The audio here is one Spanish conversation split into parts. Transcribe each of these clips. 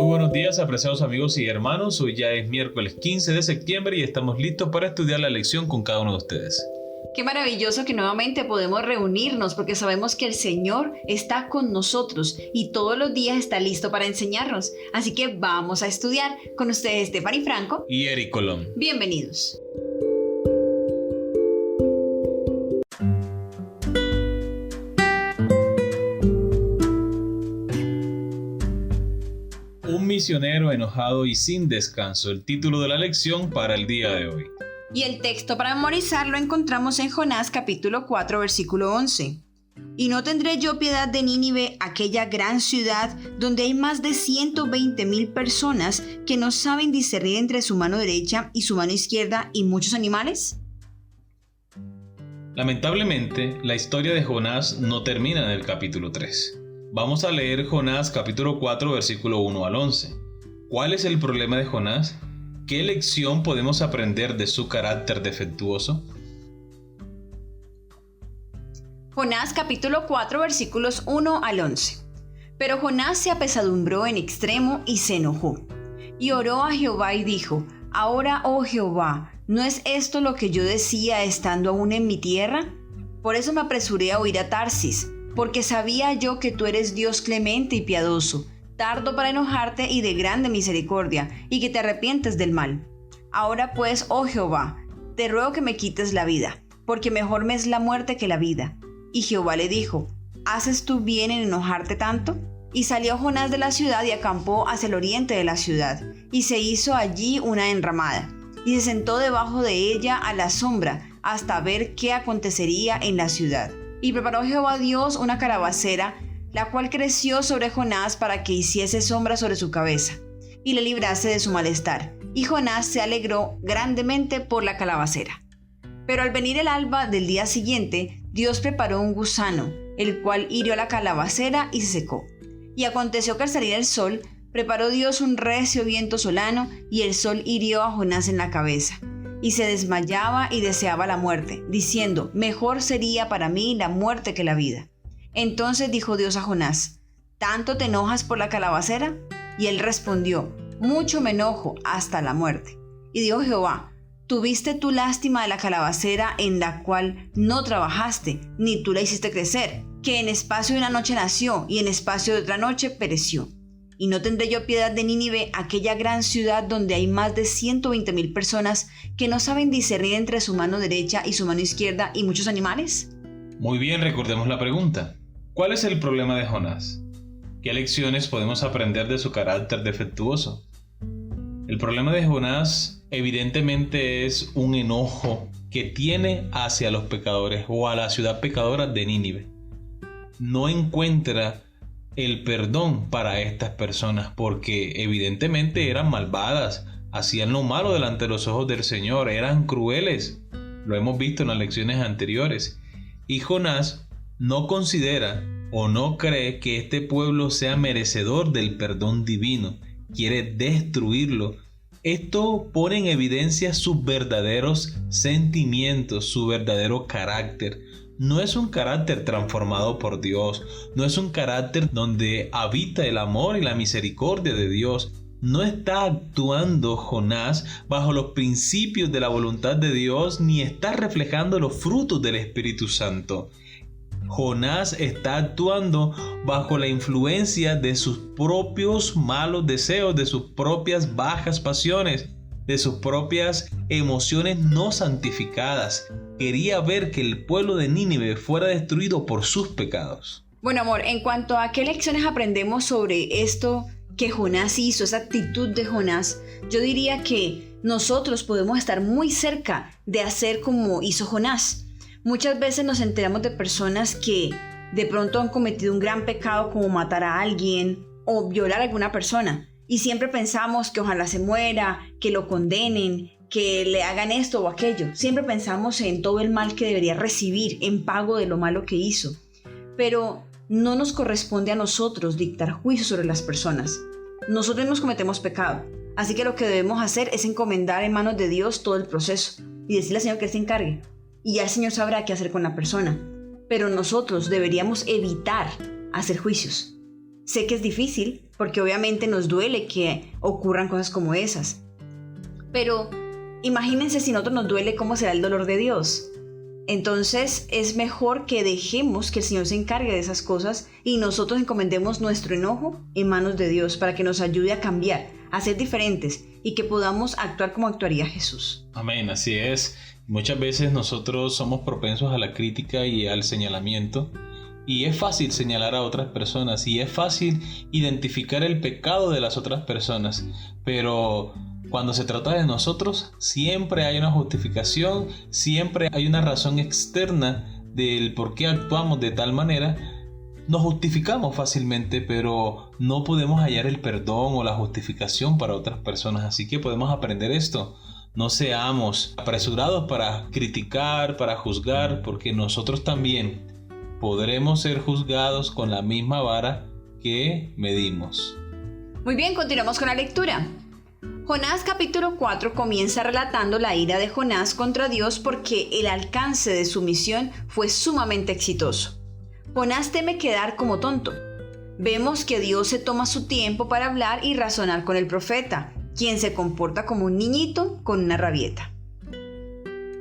Muy buenos días, apreciados amigos y hermanos. Hoy ya es miércoles 15 de septiembre y estamos listos para estudiar la lección con cada uno de ustedes. Qué maravilloso que nuevamente podemos reunirnos porque sabemos que el Señor está con nosotros y todos los días está listo para enseñarnos. Así que vamos a estudiar con ustedes Stephanie Franco y Eric Colón. Bienvenidos. Un misionero enojado y sin descanso, el título de la lección para el día de hoy. Y el texto para memorizar lo encontramos en Jonás capítulo 4 versículo 11. Y no tendré yo piedad de Nínive, aquella gran ciudad donde hay más de 120,000 personas que no saben discernir entre su mano derecha y su mano izquierda y muchos animales. Lamentablemente, la historia de Jonás no termina en el capítulo 3. Vamos a leer Jonás capítulo 4 versículo 1 al 11. ¿Cuál es el problema de Jonás? ¿Qué lección podemos aprender de su carácter defectuoso? Jonás capítulo 4 versículos 1 al 11. Pero Jonás se apesadumbró en extremo y se enojó. Y oró a Jehová y dijo: Ahora, oh Jehová, ¿no es esto lo que yo decía estando aún en mi tierra? Por eso me apresuré a huir a Tarsis, porque sabía yo que tú eres Dios clemente y piadoso, tardo para enojarte y de grande misericordia, y que te arrepientes del mal. Ahora pues, oh Jehová, te ruego que me quites la vida, porque mejor me es la muerte que la vida. Y Jehová le dijo: ¿Haces tú bien en enojarte tanto? Y salió Jonás de la ciudad y acampó hacia el oriente de la ciudad, y se hizo allí una enramada, y se sentó debajo de ella a la sombra, hasta ver qué acontecería en la ciudad. Y preparó Jehová Dios una calabacera, la cual creció sobre Jonás para que hiciese sombra sobre su cabeza, y le librase de su malestar. Y Jonás se alegró grandemente por la calabacera. Pero al venir el alba del día siguiente, Dios preparó un gusano, el cual hirió la calabacera y se secó. Y aconteció que al salir el sol, preparó Dios un recio viento solano, y el sol hirió a Jonás en la cabeza. Y se desmayaba y deseaba la muerte, diciendo: Mejor sería para mí la muerte que la vida. Entonces dijo Dios a Jonás: ¿Tanto te enojas por la calabacera? Y él respondió: Mucho me enojo, hasta la muerte. Y dijo Jehová: ¿Tuviste tú lástima de la calabacera en la cual no trabajaste, ni tú la hiciste crecer, que en espacio de una noche nació, y en espacio de otra noche pereció? ¿Y no tendré yo piedad de Nínive, aquella gran ciudad donde hay más de 120,000 personas que no saben discernir entre su mano derecha y su mano izquierda y muchos animales? Muy bien, recordemos la pregunta. ¿Cuál es el problema de Jonás? ¿Qué lecciones podemos aprender de su carácter defectuoso? El problema de Jonás evidentemente es un enojo que tiene hacia los pecadores o a la ciudad pecadora de Nínive. No encuentra el perdón para estas personas porque evidentemente eran malvadas, hacían lo malo delante de los ojos del Señor, eran crueles. Lo hemos visto en las lecciones anteriores. Y Jonás no considera o no cree que este pueblo sea merecedor del perdón divino. Quiere destruirlo. Esto pone en evidencia sus verdaderos sentimientos, su verdadero carácter. No es un carácter transformado por Dios, no es un carácter donde habita el amor y la misericordia de Dios. No está actuando Jonás bajo los principios de la voluntad de Dios, ni está reflejando los frutos del Espíritu Santo. Jonás está actuando bajo la influencia de sus propios malos deseos, de sus propias bajas pasiones, de sus propias emociones no santificadas. Quería ver que el pueblo de Nínive fuera destruido por sus pecados. Bueno, amor, en cuanto a qué lecciones aprendemos sobre esto que Jonás hizo, esa actitud de Jonás, yo diría que nosotros podemos estar muy cerca de hacer como hizo Jonás. Muchas veces nos enteramos de personas que de pronto han cometido un gran pecado como matar a alguien o violar a alguna persona. Y siempre pensamos que ojalá se muera, que lo condenen, que le hagan esto o aquello. Siempre pensamos en todo el mal que debería recibir en pago de lo malo que hizo. Pero no nos corresponde a nosotros dictar juicio sobre las personas. Nosotros mismos cometemos pecado. Así que lo que debemos hacer es encomendar en manos de Dios todo el proceso y decirle al Señor que Él se encargue. Y ya el Señor sabrá qué hacer con la persona. Pero nosotros deberíamos evitar hacer juicios. Sé que es difícil, porque obviamente nos duele que ocurran cosas como esas. Pero imagínense si a nosotros nos duele, ¿cómo será el dolor de Dios? Entonces es mejor que dejemos que el Señor se encargue de esas cosas y nosotros encomendemos nuestro enojo en manos de Dios para que nos ayude a cambiar, a ser diferentes y que podamos actuar como actuaría Jesús. Amén, así es. Muchas veces nosotros somos propensos a la crítica y al señalamiento. Y es fácil señalar a otras personas y es fácil identificar el pecado de las otras personas. Pero cuando se trata de nosotros, siempre hay una justificación, siempre hay una razón externa del por qué actuamos de tal manera. Nos justificamos fácilmente, pero no podemos hallar el perdón o la justificación para otras personas. Así que podemos aprender esto. No seamos apresurados para criticar, para juzgar, porque nosotros también podremos ser juzgados con la misma vara que medimos. Muy bien, continuamos con la lectura. Jonás capítulo 4 comienza relatando la ira de Jonás contra Dios porque el alcance de su misión fue sumamente exitoso. Jonás teme quedar como tonto. Vemos que Dios se toma su tiempo para hablar y razonar con el profeta, quien se comporta como un niñito con una rabieta.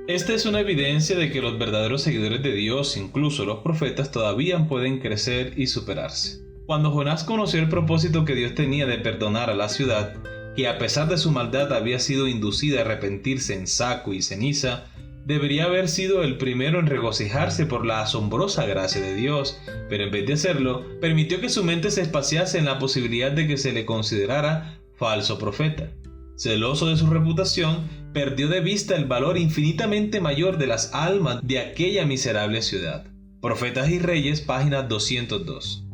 Esta es una evidencia de que los verdaderos seguidores de Dios, incluso los profetas, todavía pueden crecer y superarse. Cuando Jonás conoció el propósito que Dios tenía de perdonar a la ciudad, que a pesar de su maldad había sido inducida a arrepentirse en saco y ceniza, debería haber sido el primero en regocijarse por la asombrosa gracia de Dios, pero en vez de hacerlo, permitió que su mente se espaciase en la posibilidad de que se le considerara falso profeta. Celoso de su reputación, perdió de vista el valor infinitamente mayor de las almas de aquella miserable ciudad. Profetas y Reyes, página 202.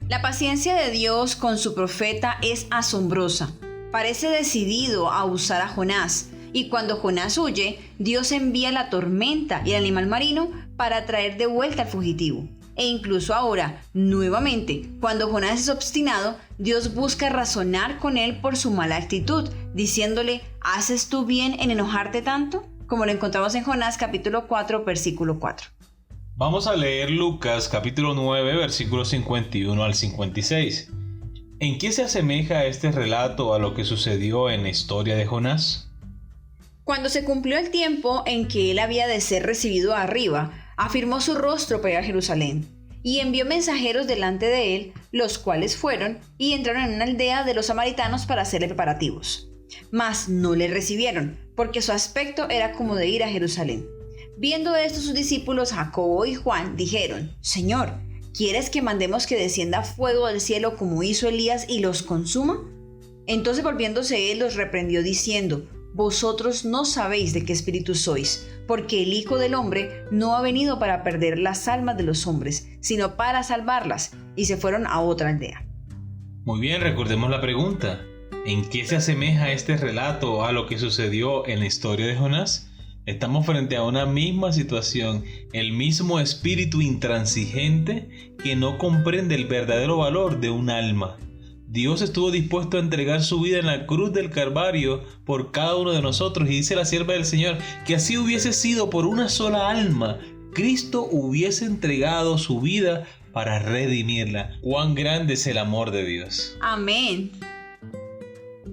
La paciencia de Dios con su profeta es asombrosa. Parece decidido a usar a Jonás, y cuando Jonás huye, Dios envía la tormenta y el animal marino para traer de vuelta al fugitivo. E incluso ahora, nuevamente, cuando Jonás es obstinado, Dios busca razonar con él por su mala actitud, diciéndole, ¿haces tú bien en enojarte tanto? Como lo encontramos en Jonás capítulo 4, versículo 4. Vamos a leer Lucas capítulo 9, versículos 51 al 56. ¿En qué se asemeja este relato a lo que sucedió en la historia de Jonás? Cuando se cumplió el tiempo en que él había de ser recibido arriba, afirmó su rostro para ir a Jerusalén, y envió mensajeros delante de él, los cuales fueron y entraron en una aldea de los samaritanos para hacerle preparativos. Mas no le recibieron, porque su aspecto era como de ir a Jerusalén. Viendo esto, sus discípulos Jacobo y Juan dijeron, Señor, ¿quieres que mandemos que descienda fuego del cielo como hizo Elías y los consuma? Entonces volviéndose él los reprendió diciendo, Vosotros no sabéis de qué espíritu sois, porque el Hijo del Hombre no ha venido para perder las almas de los hombres, sino para salvarlas. Y se fueron a otra aldea. Muy bien, recordemos la pregunta. ¿En qué se asemeja este relato a lo que sucedió en la historia de Jonás? Estamos frente a una misma situación, el mismo espíritu intransigente que no comprende el verdadero valor de un alma. Dios estuvo dispuesto a entregar su vida en la cruz del Calvario por cada uno de nosotros, y dice la sierva del Señor que así hubiese sido por una sola alma, Cristo hubiese entregado su vida para redimirla. ¡Cuán grande es el amor de Dios! Amén.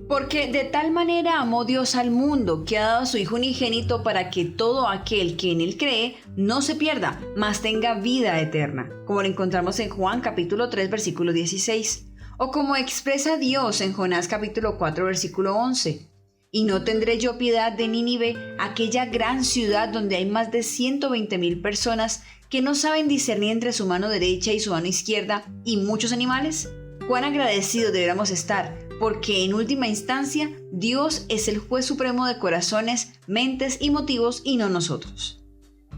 Porque de tal manera amó Dios al mundo, que ha dado a su Hijo unigénito para que todo aquel que en él cree no se pierda, mas tenga vida eterna, como lo encontramos en Juan capítulo 3 versículo 16. O como expresa Dios en Jonás capítulo 4 versículo 11. Y no tendré yo piedad de Nínive, aquella gran ciudad donde hay más de 120,000 personas que no saben discernir entre su mano derecha y su mano izquierda y muchos animales. Cuán agradecidos deberíamos estar, porque en última instancia Dios es el juez supremo de corazones, mentes y motivos y no nosotros.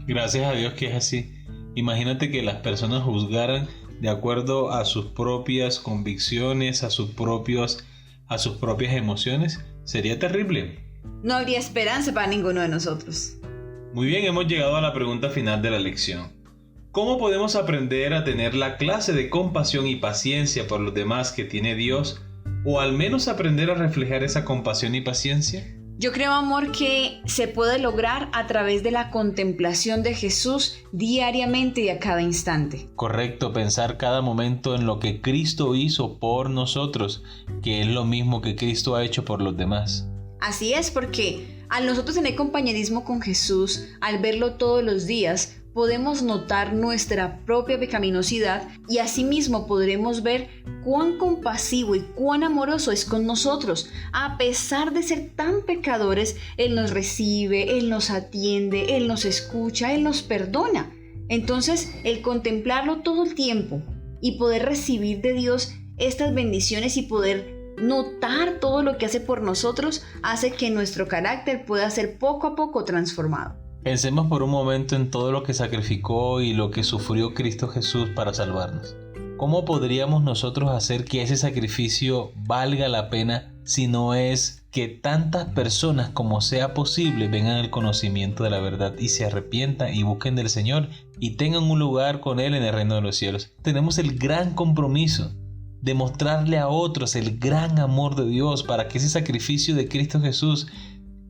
Gracias a Dios que es así. Imagínate que las personas juzgaran de acuerdo a sus propias convicciones, a sus propias emociones. Sería terrible. No habría esperanza para ninguno de nosotros. Muy bien, hemos llegado a la pregunta final de la lección. ¿Cómo podemos aprender a tener la clase de compasión y paciencia por los demás que tiene Dios? O al menos aprender a reflejar esa compasión y paciencia. Yo creo, amor, que se puede lograr a través de la contemplación de Jesús diariamente y a cada instante. Correcto, pensar cada momento en lo que Cristo hizo por nosotros, que es lo mismo que Cristo ha hecho por los demás. Así es, porque al nosotros tener compañerismo con Jesús, al verlo todos los días, podemos notar nuestra propia pecaminosidad y asimismo podremos ver cuán compasivo y cuán amoroso es con nosotros. A pesar de ser tan pecadores, Él nos recibe, Él nos atiende, Él nos escucha, Él nos perdona. Entonces, el contemplarlo todo el tiempo y poder recibir de Dios estas bendiciones y poder notar todo lo que hace por nosotros hace que nuestro carácter pueda ser poco a poco transformado. Pensemos por un momento en todo lo que sacrificó y lo que sufrió Cristo Jesús para salvarnos. ¿Cómo podríamos nosotros hacer que ese sacrificio valga la pena si no es que tantas personas como sea posible vengan al conocimiento de la verdad y se arrepientan y busquen del Señor y tengan un lugar con Él en el reino de los cielos? Tenemos el gran compromiso de mostrarle a otros el gran amor de Dios para que ese sacrificio de Cristo Jesús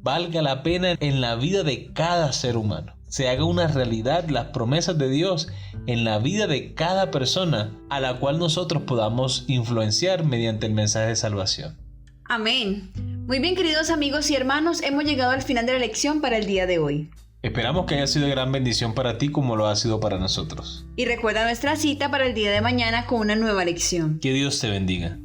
valga la pena en la vida de cada ser humano. Se haga una realidad las promesas de Dios en la vida de cada persona a la cual nosotros podamos influenciar mediante el mensaje de salvación. Amén. Muy bien, queridos amigos y hermanos, hemos llegado al final de la lección para el día de hoy. Esperamos que haya sido de gran bendición para ti como lo ha sido para nosotros. Y recuerda nuestra cita para el día de mañana con una nueva lección. Que Dios te bendiga.